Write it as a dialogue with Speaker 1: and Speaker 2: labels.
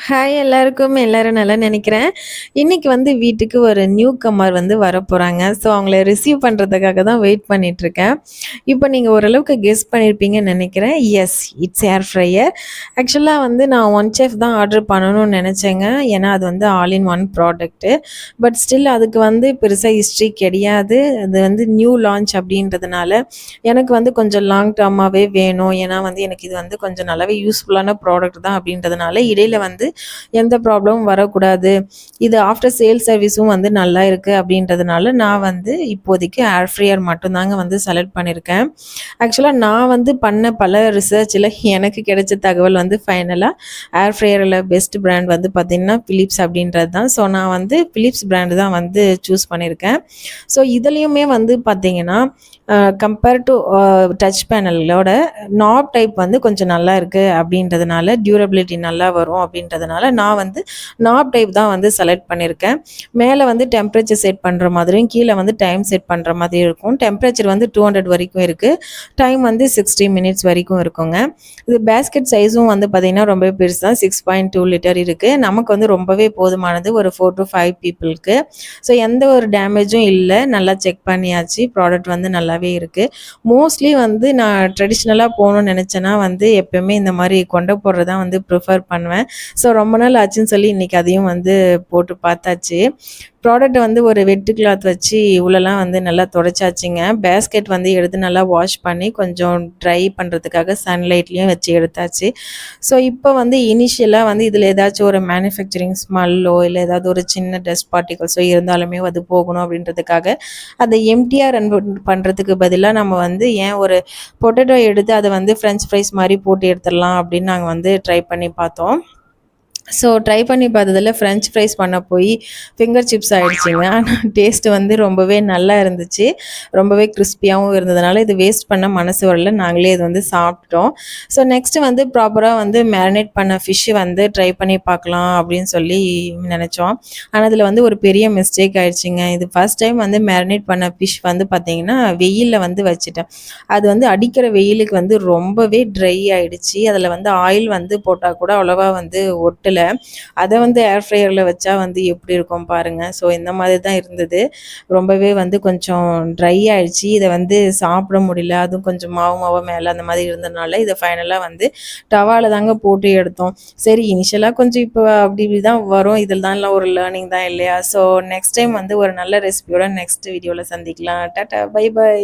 Speaker 1: Hi எல்லாருக்கும் எல்லாரும் நல்லா நினைக்கிறேன். இன்னைக்கு வந்து வீட்டுக்கு ஒரு நியூ கம்மர் வந்து வரப்போறாங்க. ஸோ அவங்கள ரிசீவ் பண்ணுறதுக்காக தான் வெயிட் பண்ணிட்டுருக்கேன். இப்போ நீங்கள் ஓரளவுக்கு கெஸ் பண்ணியிருப்பீங்கன்னு நினைக்கிறேன். Yes, it's air fryer. ஆக்சுவலாக வந்து நான் ஒன் செஃப் தான் ஆர்டர் பண்ணணும்னு நினச்சேங்க. ஏன்னா அது வந்து all in one product. But still அதுக்கு வந்து பெருசாக ஹிஸ்ட்ரி கிடையாது. அது வந்து நியூ லான்ச் அப்படின்றதுனால எனக்கு வந்து கொஞ்சம் லாங் டர்மாகவே வேணும். ஏன்னா வந்து எனக்கு இது வந்து கொஞ்சம் நல்லாவே யூஸ்ஃபுல்லான ப்ராடக்ட் தான் அப்படின்றதுனால இடையில வந்து எந்த ப்ராப்ளமும் வரக்கூடாது. இது ஆஃப்டர் சேல் சர்வீஸும் வந்து நல்லா இருக்குது அப்படின்றதுனால நான் வந்து இப்போதைக்கு ஏர் ஃப்ரையர் மட்டும்தாங்க வந்து செலக்ட் பண்ணியிருக்கேன். ஆக்சுவலாக நான் வந்து பண்ண பல ரிசர்ச்சில் எனக்கு கிடைச்ச தகவல் வந்து ஃபைனலாக ஏர் ஃப்ரையரில் பெஸ்ட் பிராண்ட் வந்து பார்த்திங்கன்னா பிலிப்ஸ் அப்படின்றது தான். ஸோ நான் வந்து பிலிப்ஸ் பிராண்டு தான் வந்து சூஸ் பண்ணியிருக்கேன். ஸோ இதுலேயுமே வந்து பார்த்திங்கன்னா கம்பேர் டு டச் பேனலோட நாப் டைப் வந்து கொஞ்சம் நல்லா இருக்குது அப்படின்றதுனால டியூரபிலிட்டி நல்லா வரும் அப்படின்றதுனால நான் வந்து நாப் டைப் தான் வந்து செலக்ட் பண்ணியிருக்கேன். மேலே வந்து டெம்பரேச்சர் செட் பண்ணுற மாதிரியும் கீழே வந்து டைம் செட் பண்ணுற மாதிரி இருக்கும். டெம்பரேச்சர் வந்து 200 வரைக்கும் இருக்குது. டைம் வந்து 60 மினிட்ஸ் வரைக்கும் இருக்குங்க. இது பேஸ்கெட் சைஸும் வந்து பார்த்திங்கன்னா ரொம்ப பெருசு தான். 6.2 லிட்டர் இருக்குது. நமக்கு வந்து ரொம்பவே போதுமானது ஒரு 4 to 5 பீப்புளுக்கு. ஸோ எந்த ஒரு டேமேஜும் இல்லை. நல்லா செக் பண்ணியாச்சு. ப்ராடக்ட் வந்து நல்லாவே இருக்குது. மோஸ்ட்லி வந்து நான் ட்ரெடிஷ்னலாக போகணும்னு நினச்சேன்னா வந்து எப்போயுமே இந்த மாதிரி கொண்டை போடுறதான் வந்து ப்ரிஃபர் பண்ணுவேன். ஸோ ரொம்ப நாள் ஆச்சுன்னு சொல்லி இன்றைக்கி அதையும் வந்து போட்டு பார்த்தாச்சு. ப்ராடக்ட் வந்து ஒரு வெட்டு கிளாத் வச்சு உள்ளெல்லாம் வந்து நல்லா துடைச்சாச்சுங்க. பேஸ்கெட் வந்து எடுத்து நல்லா வாஷ் பண்ணி கொஞ்சம் ட்ரை பண்ணுறதுக்காக சன்லைட்லேயும் வச்சு எடுத்தாச்சு. ஸோ இப்போ வந்து இனிஷியலாக வந்து இதில் ஏதாச்சும் ஒரு மேனுஃபேக்சரிங் ஸ்மெல்லோ இல்லை ஏதாவது ஒரு சின்ன டஸ்ட் பார்ட்டிகல்ஸோ இருந்தாலுமே அது போகணும் அப்படின்றதுக்காக அதை எம்டியாக ரன் பண்ணுறதுக்கு பதிலாக நம்ம வந்து ஏன் ஒரு பொட்டேட்டோ எடுத்து அதை வந்து ஃப்ரெஞ்ச் ஃப்ரைஸ் மாதிரி போட்டு எடுத்துடலாம் அப்படின்னு நாங்கள் வந்து ட்ரை பண்ணி பார்த்தோம். ஸோ ட்ரை பண்ணி பார்த்ததில் ஃப்ரெஞ்ச் ஃப்ரைஸ் பண்ண போய் ஃபிங்கர் சிப்ஸ் ஆகிடுச்சிங்க. ஆனால் டேஸ்ட்டு வந்து ரொம்பவே நல்லா இருந்துச்சு. ரொம்பவே கிறிஸ்பியாகவும் இருந்ததுனால இது வேஸ்ட் பண்ண மனசு வரல. நாங்களே இது வந்து சாப்பிட்டோம். ஸோ நெக்ஸ்ட்டு வந்து ப்ராப்பராக வந்து மேரினேட் பண்ண ஃபிஷ்ஷு வந்து ட்ரை பண்ணி பார்க்கலாம் அப்படின்னு சொல்லி நினச்சோம். ஆனால் அதில் வந்து ஒரு பெரிய மிஸ்டேக் ஆகிடுச்சிங்க. இது ஃபஸ்ட் டைம் வந்து மேரினேட் பண்ண ஃபிஷ் வந்து பார்த்திங்கன்னா வெயிலில் வந்து வச்சுட்டேன். அது வந்து அடிக்கிற வெயிலுக்கு வந்து ரொம்பவே ட்ரை ஆகிடுச்சி. அதில் வந்து ஆயில் வந்து போட்டால் கூட அவ்வளோவா வந்து ஒட்டலை. அதை வந்து ஏர் ஃப்ரையரில் வச்சா வந்து எப்படி இருக்கும் பாருங்கள். ஸோ இந்த மாதிரி தான் இருந்தது. ரொம்பவே வந்து கொஞ்சம் ட்ரை ஆகிடுச்சி. இதை வந்து சாப்பிட முடியல. அதுவும் கொஞ்சம் மாவு மேலே அந்த மாதிரி இருந்ததுனால இதை ஃபைனலாக வந்து டவாவில் தாங்க போட்டு எடுத்தோம். சரி இனிஷியலாக கொஞ்சம் இப்போ அப்படி இப்படி தான் வரும். இதில் தான்லாம் ஒரு லேர்னிங் தான் இல்லையா. ஸோ நெக்ஸ்ட் டைம் வந்து ஒரு நல்ல ரெசிபியோட நெக்ஸ்ட் வீடியோவில் சந்திக்கலாம். Tata, bye by.